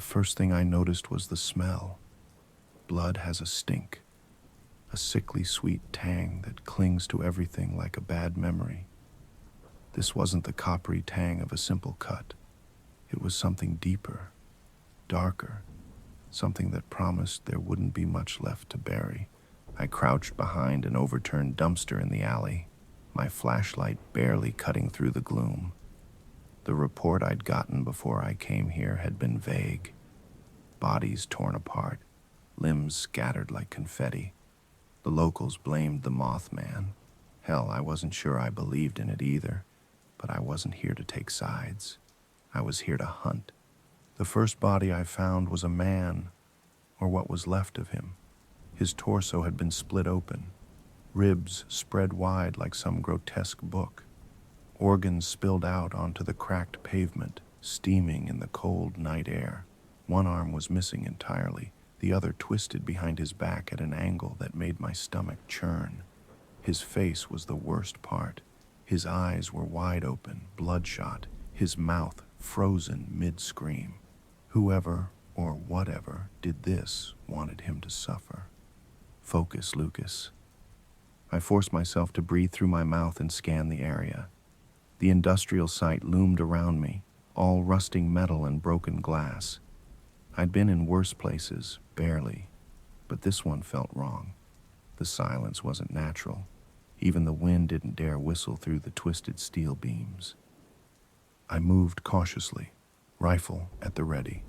first thing I noticed was the smell. Blood has a stink, a sickly sweet tang that clings to everything like a bad memory. This wasn't the coppery tang of a simple cut. It was something deeper, darker, something that promised there wouldn't be much left to bury. I crouched behind an overturned dumpster in the alley, my flashlight barely cutting through the gloom. The report I'd gotten before I came here had been vague. Bodies torn apart, limbs scattered like confetti. The locals blamed the Mothman. Hell, I wasn't sure I believed in it either, but I wasn't here to take sides. I was here to hunt. The first body I found was a man, or what was left of him. His torso had been split open, ribs spread wide like some grotesque book. Organs spilled out onto the cracked pavement, steaming in the cold night air. One arm was missing entirely, the other twisted behind his back at an angle that made my stomach churn. His face was the worst part. His eyes were wide open, bloodshot, his mouth frozen mid-scream. Whoever or whatever did this wanted him to suffer. Focus, Lucas. I forced myself to breathe through my mouth and scan the area. The industrial site loomed around me, all rusting metal and broken glass. I'd been in worse places, barely, but this one felt wrong. The silence wasn't natural. Even the wind didn't dare whistle through the twisted steel beams. I moved cautiously, rifle at the ready.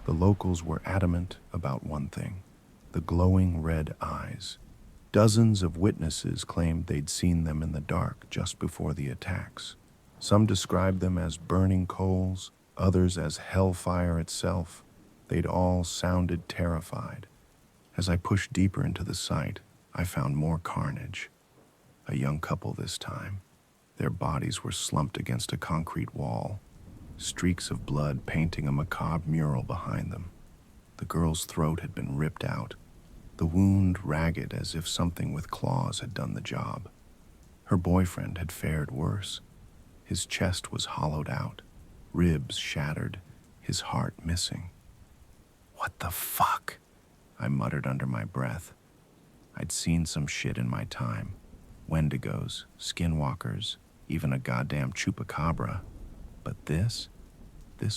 The locals were adamant about one thing: the glowing red eyes. Dozens of witnesses claimed they'd seen them in the dark just before the attacks. Some described them as burning coals, others as hellfire itself. They'd all sounded terrified. As I pushed deeper into the site, I found more carnage. A young couple this time. Their bodies were slumped against a concrete wall, streaks of blood painting a macabre mural behind them. The girl's throat had been ripped out, the wound ragged as if something with claws had done the job. Her boyfriend had fared worse. His chest was hollowed out, ribs shattered, his heart missing. "What the fuck?" I muttered under my breath. I'd seen some shit in my time. Wendigos, skinwalkers, even a goddamn chupacabra. But this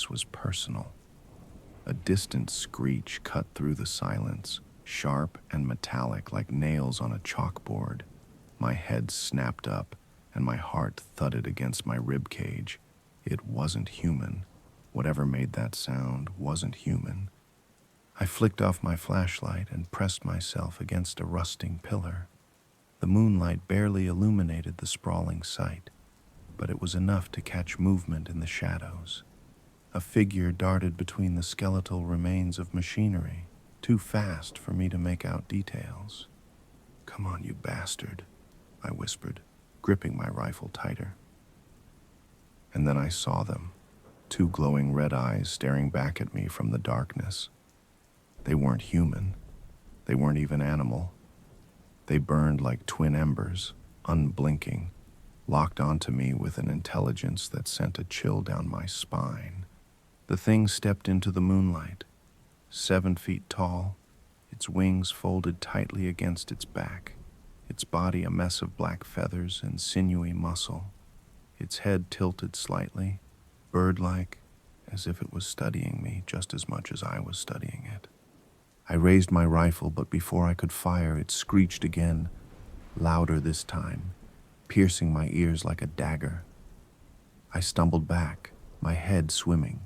was personal. A distant screech cut through the silence, sharp and metallic like nails on a chalkboard. My head snapped up, and my heart thudded against my rib cage. It wasn't human. Whatever made that sound wasn't human. I flicked off my flashlight and pressed myself against a rusting pillar. The moonlight barely illuminated the sprawling site, but it was enough to catch movement in the shadows. A figure darted between the skeletal remains of machinery, too fast for me to make out details. "Come on, you bastard," I whispered, gripping my rifle tighter. And then I saw them, two glowing red eyes staring back at me from the darkness. They weren't human. They weren't even animal. They burned like twin embers, unblinking, locked onto me with an intelligence that sent a chill down my spine. The thing stepped into the moonlight, 7 feet tall, its wings folded tightly against its back, its body a mess of black feathers and sinewy muscle, its head tilted slightly, bird-like, as if it was studying me just as much as I was studying it. I raised my rifle, but before I could fire, it screeched again, louder this time, piercing my ears like a dagger. I stumbled back, my head swimming.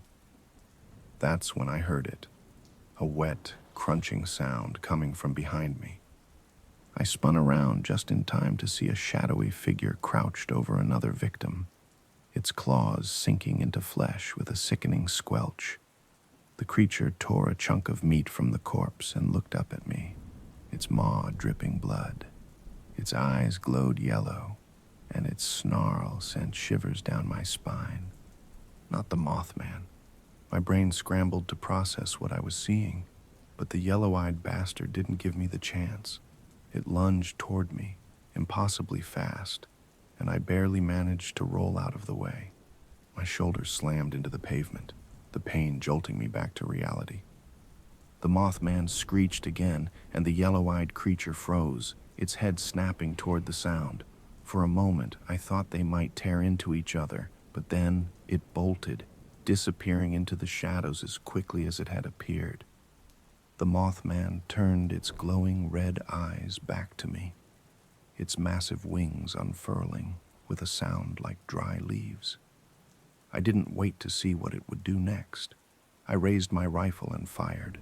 That's when I heard it, a wet, crunching sound coming from behind me. I spun around just in time to see a shadowy figure crouched over another victim, its claws sinking into flesh with a sickening squelch. The creature tore a chunk of meat from the corpse and looked up at me, its maw dripping blood. Its eyes glowed yellow, and its snarl sent shivers down my spine. Not the Mothman. My brain scrambled to process what I was seeing, but the yellow-eyed bastard didn't give me the chance. It lunged toward me, impossibly fast, and I barely managed to roll out of the way. My shoulders slammed into the pavement. the pain jolting me back to reality. The Mothman screeched again, and the yellow-eyed creature froze, its head snapping toward the sound. For a moment, I thought they might tear into each other, but then it bolted, disappearing into the shadows as quickly as it had appeared. The Mothman turned its glowing red eyes back to me, its massive wings unfurling with a sound like dry leaves. I didn't wait to see what it would do next. I raised my rifle and fired.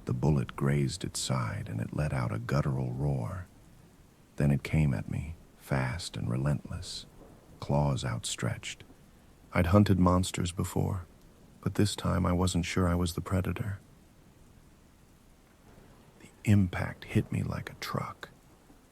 The bullet grazed its side and it let out a guttural roar. Then it came at me, fast and relentless, claws outstretched. I'd hunted monsters before, but this time I wasn't sure I was the predator. The impact hit me like a truck.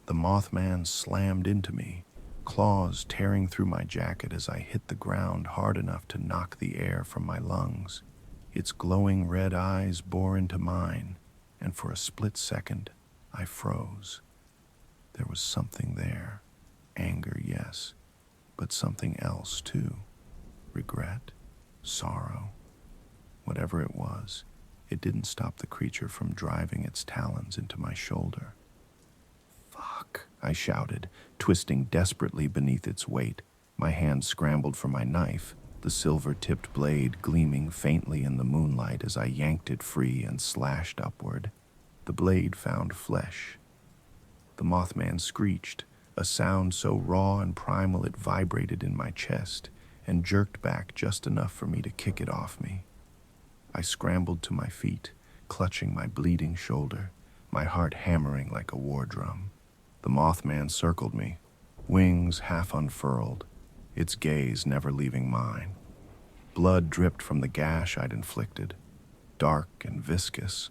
The Mothman slammed into me, claws tearing through my jacket as I hit the ground hard enough to knock the air from my lungs. Its glowing red eyes bore into mine, and for a split second, I froze. There was something there. Anger, yes, but something else too. Regret, sorrow. Whatever it was, it didn't stop the creature from driving its talons into my shoulder. "Fuck," I shouted, twisting desperately beneath its weight. My hand scrambled for my knife, the silver-tipped blade gleaming faintly in the moonlight as I yanked it free and slashed upward. The blade found flesh. The Mothman screeched, a sound so raw and primal it vibrated in my chest, and jerked back just enough for me to kick it off me. I scrambled to my feet, clutching my bleeding shoulder, my heart hammering like a war drum. The Mothman circled me, wings half unfurled, its gaze never leaving mine. Blood dripped from the gash I'd inflicted, dark and viscous,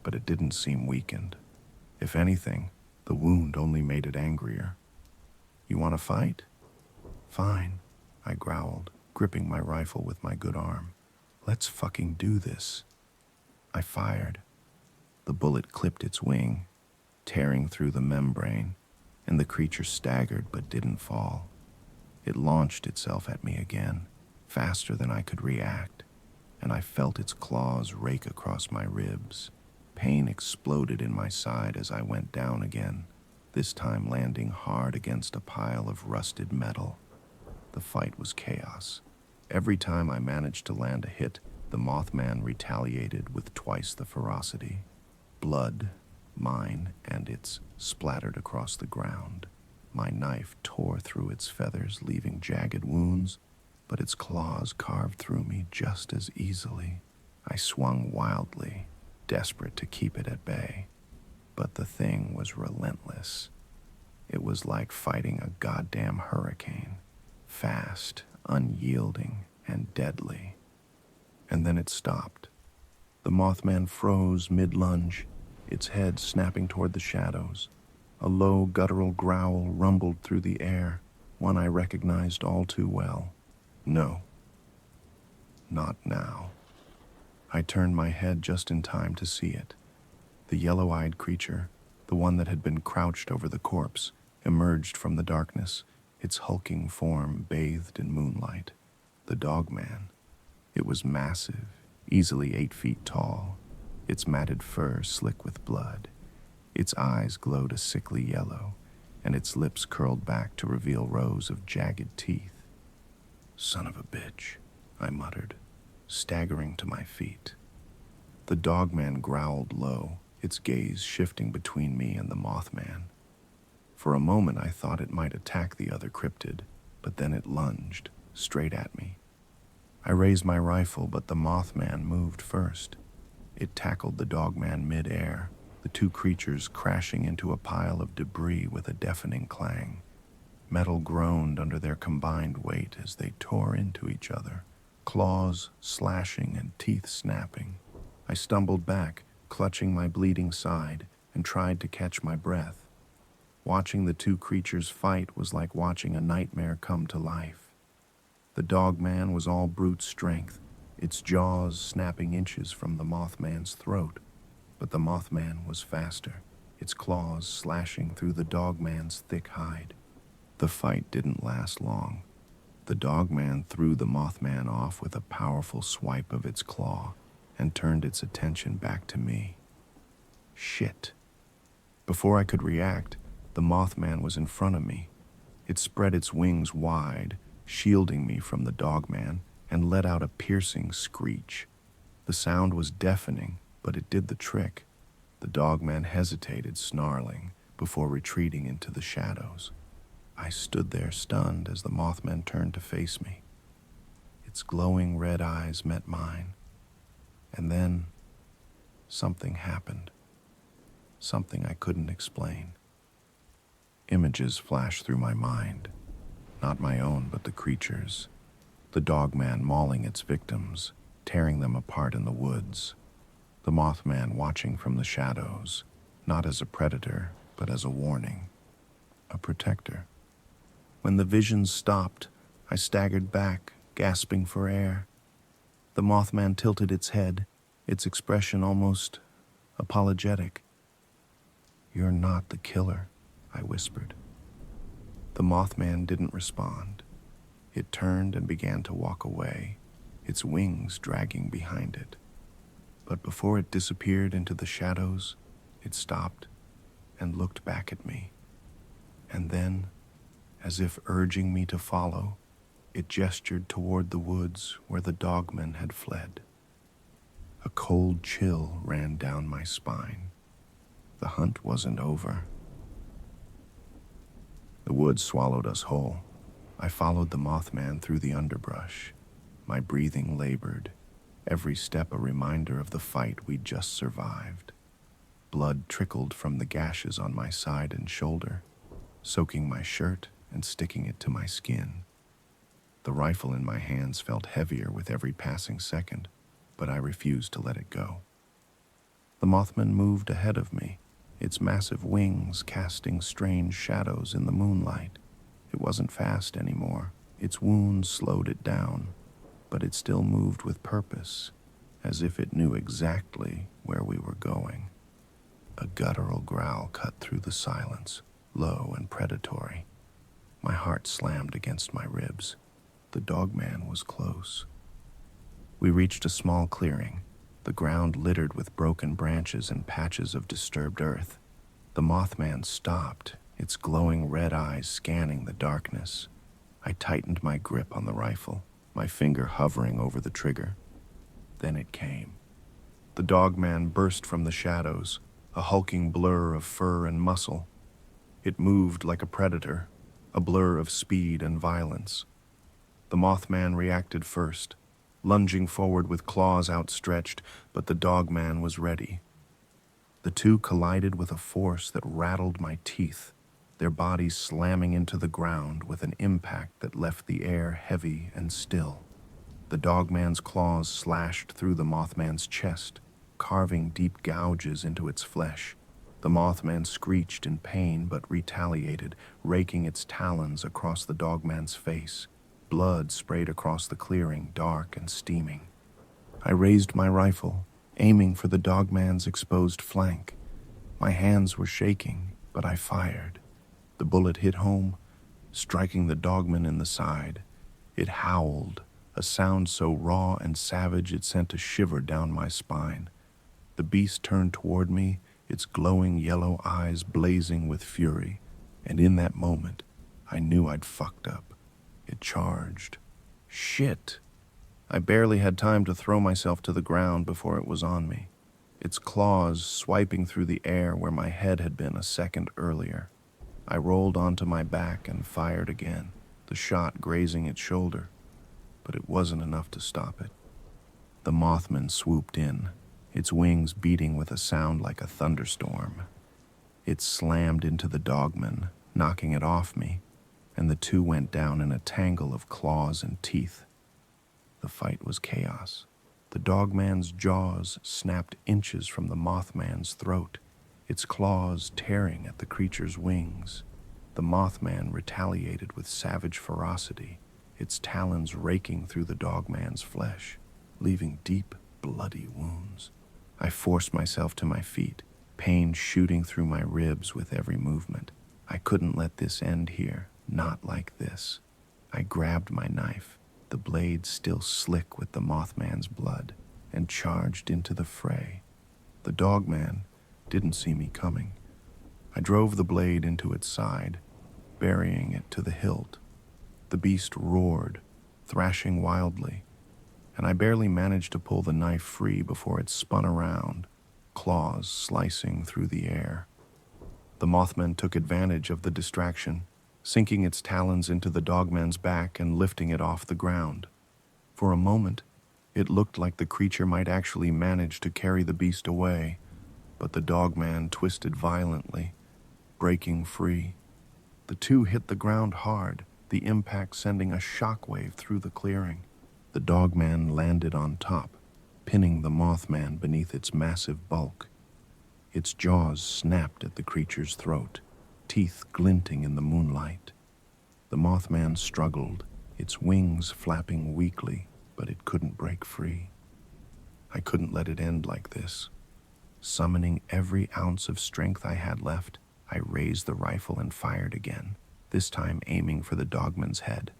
but it didn't seem weakened. If anything, the wound only made it angrier. "You want to fight?" "Fine," I growled, gripping my rifle with my good arm. "Let's fucking do this." I fired. The bullet clipped its wing, tearing through the membrane, and the creature staggered but didn't fall. It launched itself at me again, faster than I could react, and I felt its claws rake across my ribs. Pain exploded in my side as I went down again, this time landing hard against a pile of rusted metal. The fight was chaos. Every time I managed to land a hit, the Mothman retaliated with twice the ferocity. Blood, mine and its, splattered across the ground. My knife tore through its feathers, leaving jagged wounds, but its claws carved through me just as easily. I swung wildly, desperate to keep it at bay. But the thing was relentless. It was like fighting a goddamn hurricane, fast, unyielding, and deadly. And then it stopped. The Mothman froze mid-lunge, its head snapping toward the shadows. A low, guttural growl rumbled through the air, one I recognized all too well. No. Not now. I turned my head just in time to see it. The yellow-eyed creature, the one that had been crouched over the corpse, emerged from the darkness, its hulking form bathed in moonlight. The dogman. It was massive, easily 8 feet tall, its matted fur slick with blood. Its eyes glowed a sickly yellow, and its lips curled back to reveal rows of jagged teeth. "Son of a bitch," I muttered, staggering to my feet. The dogman growled low, its gaze shifting between me and the Mothman. For a moment I thought it might attack the other cryptid, but then it lunged, straight at me. I raised my rifle, but the Mothman moved first. It tackled the dogman mid-air, the two creatures crashing into a pile of debris with a deafening clang. Metal groaned under their combined weight as they tore into each other, claws slashing and teeth snapping. I stumbled back, clutching my bleeding side, and tried to catch my breath. Watching the two creatures fight was like watching a nightmare come to life. The dogman was all brute strength, its jaws snapping inches from the Mothman's throat. But the Mothman was faster, its claws slashing through the dogman's thick hide. The fight didn't last long. The dogman threw the Mothman off with a powerful swipe of its claw and turned its attention back to me. Shit. Before I could react, the Mothman was in front of me. It spread its wings wide, shielding me from the dogman, and let out a piercing screech. The sound was deafening, but it did the trick. The dogman hesitated, snarling, before retreating into the shadows. I stood there stunned as the Mothman turned to face me. Its glowing red eyes met mine. And then, something happened. Something I couldn't explain. Images flashed through my mind. Not my own, but the creature's. The dogman mauling its victims, tearing them apart in the woods. The Mothman watching from the shadows, not as a predator, but as a warning. A protector. When the visions stopped, I staggered back, gasping for air. The Mothman tilted its head, its expression almost apologetic. "You're not the killer," I whispered. The Mothman didn't respond. It turned and began to walk away, its wings dragging behind it. But before it disappeared into the shadows, it stopped and looked back at me. And then, as if urging me to follow, it gestured toward the woods where the dogman had fled. A cold chill ran down my spine. The hunt wasn't over. The woods swallowed us whole. I followed the Mothman through the underbrush. My breathing labored, every step a reminder of the fight we'd just survived. Blood trickled from the gashes on my side and shoulder, soaking my shirt and sticking it to my skin. The rifle in my hands felt heavier with every passing second, but I refused to let it go. The Mothman moved ahead of me, its massive wings casting strange shadows in the moonlight. It wasn't fast anymore. Its wounds slowed it down, but it still moved with purpose, as if it knew exactly where we were going. A guttural growl cut through the silence, low and predatory. My heart slammed against my ribs. The dogman was close. We reached a small clearing, the ground littered with broken branches and patches of disturbed earth. The Mothman stopped, its glowing red eyes scanning the darkness. I tightened my grip on the rifle, my finger hovering over the trigger. Then it came. The dogman burst from the shadows, a hulking blur of fur and muscle. It moved like a predator, a blur of speed and violence. The Mothman reacted first, lunging forward with claws outstretched, but the dogman was ready. The two collided with a force that rattled my teeth, their bodies slamming into the ground with an impact that left the air heavy and still. The dogman's claws slashed through the Mothman's chest, carving deep gouges into its flesh. The Mothman screeched in pain but retaliated, raking its talons across the dogman's face. Blood sprayed across the clearing, dark and steaming. I raised my rifle, aiming for the dogman's exposed flank. My hands were shaking, but I fired. The bullet hit home, striking the dogman in the side. It howled, a sound so raw and savage it sent a shiver down my spine. The beast turned toward me, its glowing yellow eyes blazing with fury, and in that moment, I knew I'd fucked up. It charged. Shit! I barely had time to throw myself to the ground before it was on me, its claws swiping through the air where my head had been a second earlier. I rolled onto my back and fired again, the shot grazing its shoulder, but it wasn't enough to stop it. The Mothman swooped in, its wings beating with a sound like a thunderstorm. It slammed into the dogman, knocking it off me, and the two went down in a tangle of claws and teeth. The fight was chaos. The dogman's jaws snapped inches from the Mothman's throat, its claws tearing at the creature's wings. The Mothman retaliated with savage ferocity, its talons raking through the dogman's flesh, leaving deep, bloody wounds. I forced myself to my feet, pain shooting through my ribs with every movement. I couldn't let this end here, not like this. I grabbed my knife, the blade still slick with the Mothman's blood, and charged into the fray. The dogman didn't see me coming. I drove the blade into its side, burying it to the hilt. The beast roared, thrashing wildly, and I barely managed to pull the knife free before it spun around, claws slicing through the air. The Mothman took advantage of the distraction, sinking its talons into the dogman's back and lifting it off the ground. For a moment, it looked like the creature might actually manage to carry the beast away, but the dogman twisted violently, breaking free. The two hit the ground hard, the impact sending a shockwave through the clearing. The dogman landed on top, pinning the Mothman beneath its massive bulk. Its jaws snapped at the creature's throat, teeth glinting in the moonlight. The Mothman struggled, its wings flapping weakly, but it couldn't break free. I couldn't let it end like this. Summoning every ounce of strength I had left, I raised the rifle and fired again, this time aiming for the dogman's head.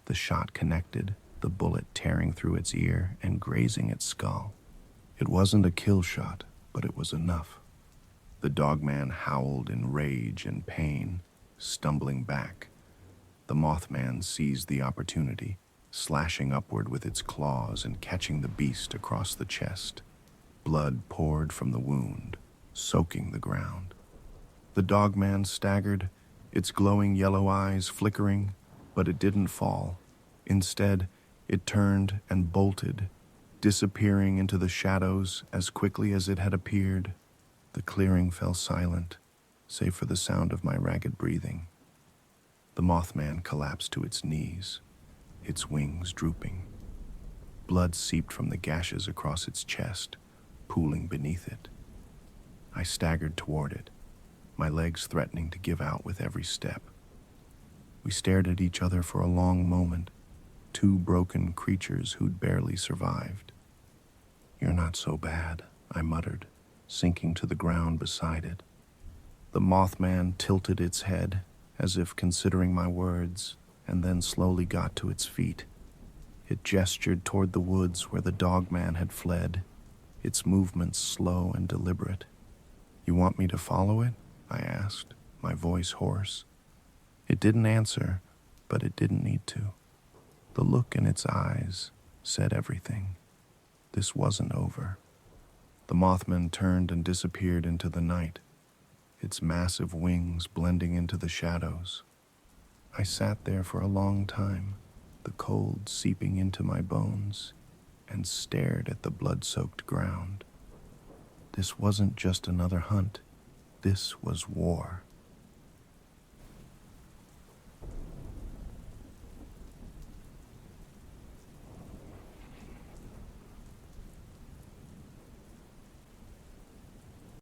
The shot connected, the bullet tearing through its ear and grazing its skull. It wasn't a kill shot, but it was enough. The dogman howled in rage and pain, stumbling back. The Mothman seized the opportunity, slashing upward with its claws and catching the beast across the chest. Blood poured from the wound, soaking the ground. The dogman staggered, its glowing yellow eyes flickering, but it didn't fall. Instead, it turned and bolted, disappearing into the shadows as quickly as it had appeared. The clearing fell silent, save for the sound of my ragged breathing. The Mothman collapsed to its knees, its wings drooping. Blood seeped from the gashes across its chest, pooling beneath it. I staggered toward it, my legs threatening to give out with every step. We stared at each other for a long moment, two broken creatures who'd barely survived. "You're not so bad," I muttered, sinking to the ground beside it. The Mothman tilted its head, as if considering my words, and then slowly got to its feet. It gestured toward the woods where the dogman had fled, its movements slow and deliberate. "You want me to follow it?" I asked, my voice hoarse. It didn't answer, but it didn't need to. The look in its eyes said everything. This wasn't over. The Mothman turned and disappeared into the night, its massive wings blending into the shadows. I sat there for a long time, the cold seeping into my bones, and stared at the blood-soaked ground. This wasn't just another hunt. This was war.